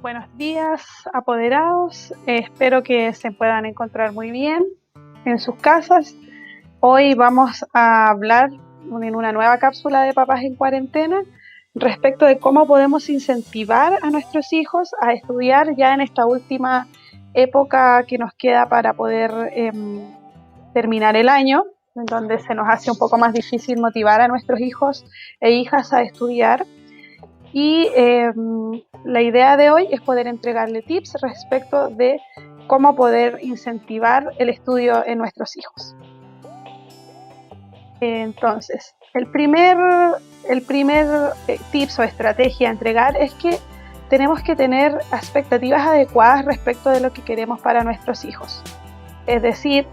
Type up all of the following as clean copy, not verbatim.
Buenos días, apoderados. Espero que se puedan encontrar muy bien en sus casas. Hoy vamos a hablar en una nueva cápsula de Papás en Cuarentena respecto de cómo podemos incentivar a nuestros hijos a estudiar ya en esta última época que nos queda para poder terminar el año, en donde se nos hace un poco más difícil motivar a nuestros hijos e hijas a estudiar. Y la idea de hoy es poder entregarle tips respecto de cómo poder incentivar el estudio en nuestros hijos. Entonces, el primer tips o estrategia a entregar es que tenemos que tener expectativas adecuadas respecto de lo que queremos para nuestros hijos. Es decir,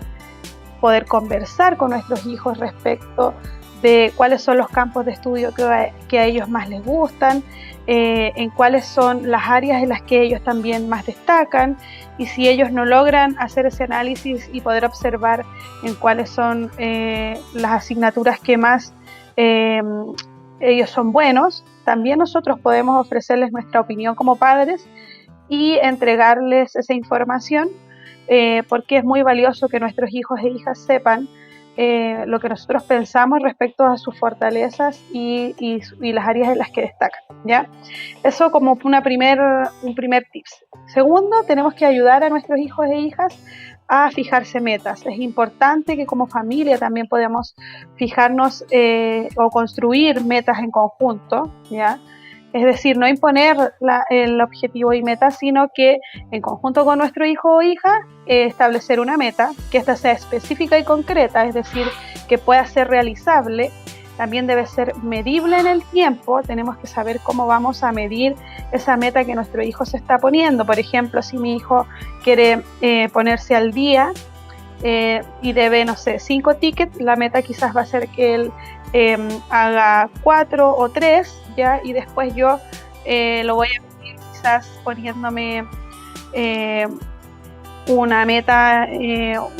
poder conversar con nuestros hijos respecto de cuáles son los campos de estudio que a ellos más les gustan, en cuáles son las áreas en las que ellos también más destacan, y si ellos no logran hacer ese análisis y poder observar en cuáles son las asignaturas que más ellos son buenos, también nosotros podemos ofrecerles nuestra opinión como padres y entregarles esa información, porque es muy valioso que nuestros hijos e hijas sepan lo que nosotros pensamos respecto a sus fortalezas y las áreas en las que destacan, ¿ya? Eso como un primer tips. Segundo, tenemos que ayudar a nuestros hijos e hijas a fijarse metas. Es importante que como familia también podamos fijarnos o construir metas en conjunto, ¿ya? Es decir, no imponer el objetivo y meta, sino que en conjunto con nuestro hijo o hija establecer una meta, que ésta sea específica y concreta, es decir, que pueda ser realizable. También debe ser medible en el tiempo. Tenemos que saber cómo vamos a medir esa meta que nuestro hijo se está poniendo. Por ejemplo, si mi hijo quiere ponerse al día y debe, 5 tickets, la meta quizás va a ser que él haga 4 o 3, ¿ya? Y después yo lo voy a medir quizás poniéndome una meta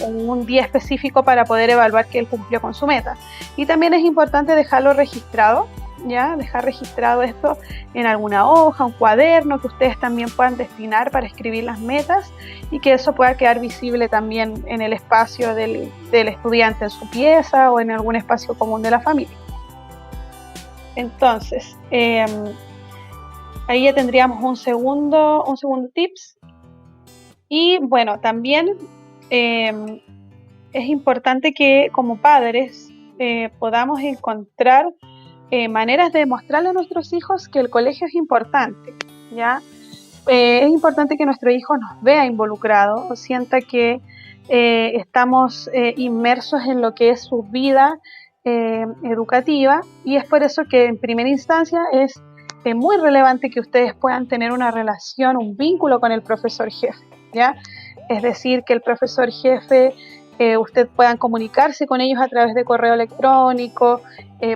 o un día específico para poder evaluar que él cumplió con su meta. Y también es importante dejarlo registrado, ¿ya? Dejar registrado esto en alguna hoja, un cuaderno que ustedes también puedan destinar para escribir las metas y que eso pueda quedar visible también en el espacio del estudiante, en su pieza o en algún espacio común de la familia. Entonces, ahí ya tendríamos un segundo tips. Y bueno, también es importante que como padres podamos encontrar maneras de mostrarle a nuestros hijos que el colegio es importante, ¿ya? Es importante que nuestro hijo nos vea involucrado, o sienta que estamos inmersos en lo que es su vida educativa, y es por eso que en primera instancia es muy relevante que ustedes puedan tener una relación, un vínculo con el profesor jefe, ¿ya? Es decir, que el profesor jefe, usted puedan comunicarse con ellos a través de correo electrónico,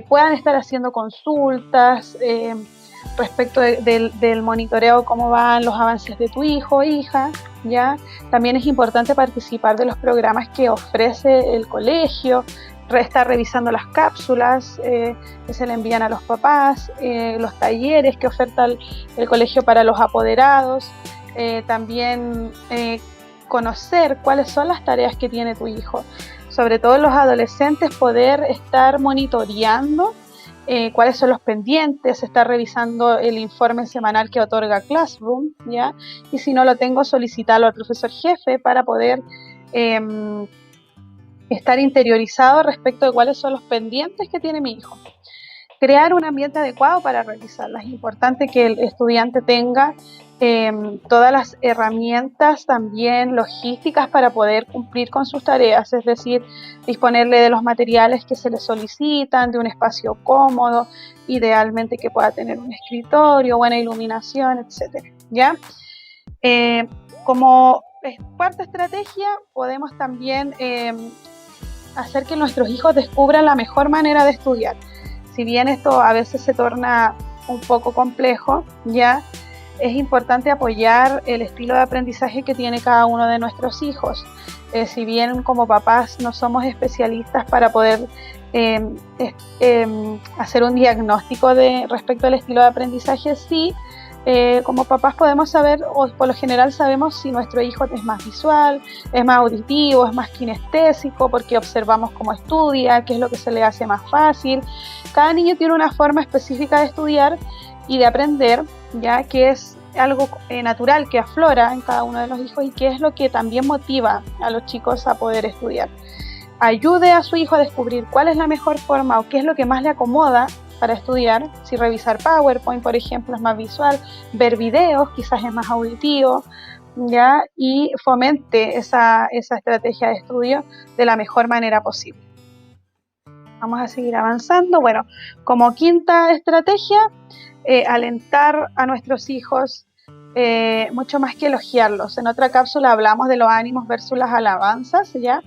puedan estar haciendo consultas respecto del monitoreo, cómo van los avances de tu hijo o hija, ¿ya? También es importante participar de los programas que ofrece el colegio, estar revisando las cápsulas que se le envían a los papás, los talleres que oferta el colegio para los apoderados, también conocer cuáles son las tareas que tiene tu hijo. Sobre todo los adolescentes, poder estar monitoreando cuáles son los pendientes, estar revisando el informe semanal que otorga Classroom, ¿ya? Y si no lo tengo, solicitarlo al profesor jefe para poder estar interiorizado respecto de cuáles son los pendientes que tiene mi hijo. Crear un ambiente adecuado para realizarlas. Es importante que el estudiante tenga todas las herramientas también logísticas para poder cumplir con sus tareas, es decir, disponerle de los materiales que se le solicitan, de un espacio cómodo, idealmente que pueda tener un escritorio, buena iluminación, etcétera, ¿ya? Como cuarta estrategia, podemos también hacer que nuestros hijos descubran la mejor manera de estudiar. Si bien esto a veces se torna un poco complejo, ¿ya? Es importante apoyar el estilo de aprendizaje que tiene cada uno de nuestros hijos. Si bien como papás no somos especialistas para poder hacer un diagnóstico respecto al estilo de aprendizaje, sí como papás podemos saber, o por lo general sabemos si nuestro hijo es más visual, es más auditivo, es más kinestésico, porque observamos cómo estudia, qué es lo que se le hace más fácil. Cada niño tiene una forma específica de estudiar y de aprender, ya que es algo natural que aflora en cada uno de los hijos y que es lo que también motiva a los chicos a poder estudiar. Ayude a su hijo a descubrir cuál es la mejor forma o qué es lo que más le acomoda para estudiar. Si revisar PowerPoint, por ejemplo, es más visual, ver videos quizás es más auditivo, ¿ya? Y fomente esa estrategia de estudio de la mejor manera posible. Vamos a seguir avanzando. Bueno, como quinta estrategia, alentar a nuestros hijos, mucho más que elogiarlos. En otra cápsula hablamos de los ánimos versus las alabanzas, ¿ya?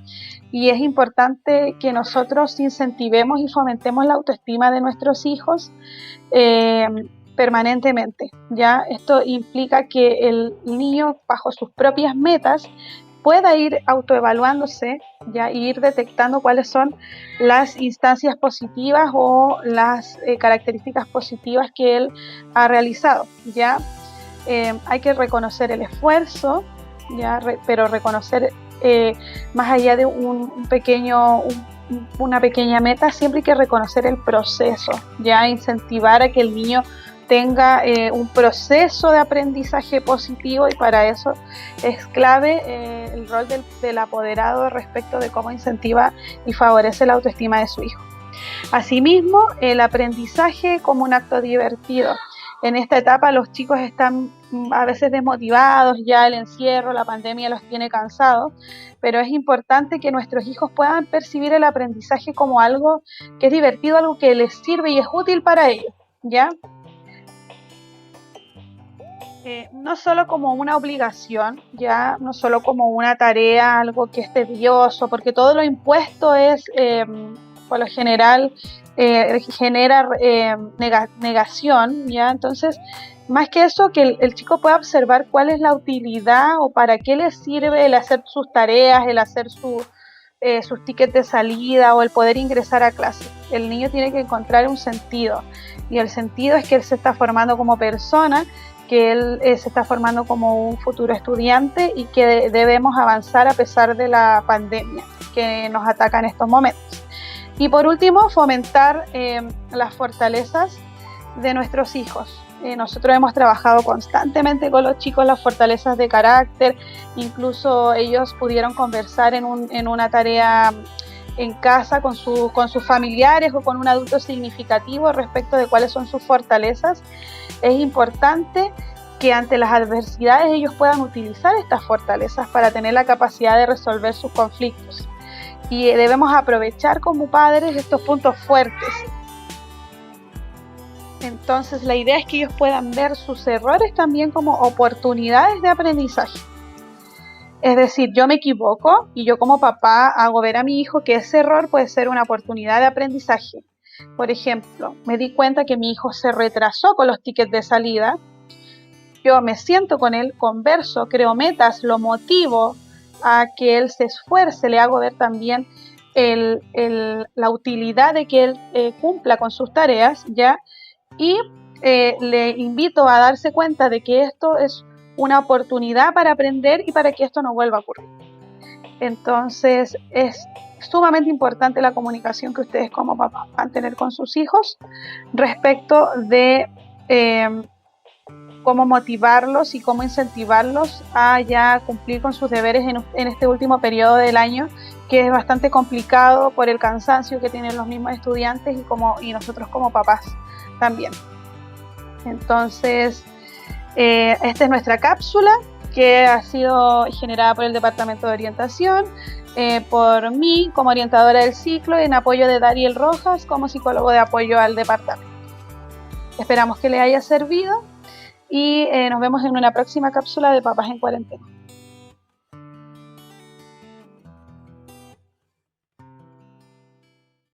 Y es importante que nosotros incentivemos y fomentemos la autoestima de nuestros hijos permanentemente, ¿ya? Esto implica que el niño, bajo sus propias metas, pueda ir autoevaluándose, ¿ya? Y ir detectando cuáles son las instancias positivas o las características positivas que él ha realizado, ¿ya? Hay que reconocer el esfuerzo, ¿ya? Pero reconocer más allá de una pequeña meta, siempre hay que reconocer el proceso, ya incentivar a que el niño tenga un proceso de aprendizaje positivo, y para eso es clave el rol del apoderado respecto de cómo incentiva y favorece la autoestima de su hijo. Asimismo, el aprendizaje como un acto divertido. En esta etapa los chicos están a veces desmotivados, ya el encierro, la pandemia los tiene cansados, pero es importante que nuestros hijos puedan percibir el aprendizaje como algo que es divertido, algo que les sirve y es útil para ellos, ¿ya? No solo como una obligación, ya, no solo como una tarea, algo que es tedioso, porque todo lo impuesto es, por lo general, genera negación, ¿ya? Entonces, más que eso, que el chico pueda observar cuál es la utilidad o para qué le sirve el hacer sus tareas, el hacer sus tickets de salida o el poder ingresar a clase. El niño tiene que encontrar un sentido, y el sentido es que él se está formando como persona, que él se está formando como un futuro estudiante y que debemos avanzar a pesar de la pandemia que nos ataca en estos momentos. Y por último, fomentar las fortalezas de nuestros hijos. Nosotros hemos trabajado constantemente con los chicos las fortalezas de carácter, incluso ellos pudieron conversar en una tarea en casa con sus familiares o con un adulto significativo respecto de cuáles son sus fortalezas. Es importante que ante las adversidades ellos puedan utilizar estas fortalezas para tener la capacidad de resolver sus conflictos. Y debemos aprovechar como padres estos puntos fuertes. Entonces la idea es que ellos puedan ver sus errores también como oportunidades de aprendizaje. Es decir, yo me equivoco y yo como papá hago ver a mi hijo que ese error puede ser una oportunidad de aprendizaje. Por ejemplo, me di cuenta que mi hijo se retrasó con los tickets de salida. Yo me siento con él, converso, creo metas, lo motivo a que él se esfuerce, le hago ver también la utilidad de que él cumpla con sus tareas, ¿ya? Y le invito a darse cuenta de que esto es una oportunidad para aprender y para que esto no vuelva a ocurrir. Entonces es sumamente importante la comunicación que ustedes como papás van a tener con sus hijos respecto de cómo motivarlos y cómo incentivarlos a ya cumplir con sus deberes en este último periodo del año, que es bastante complicado por el cansancio que tienen los mismos estudiantes y nosotros como papás también. Entonces, esta es nuestra cápsula, que ha sido generada por el Departamento de Orientación, por mí como orientadora del ciclo, en apoyo de Dariel Rojas como psicólogo de apoyo al departamento. Esperamos que les haya servido y nos vemos en una próxima cápsula de Papás en Cuarentena.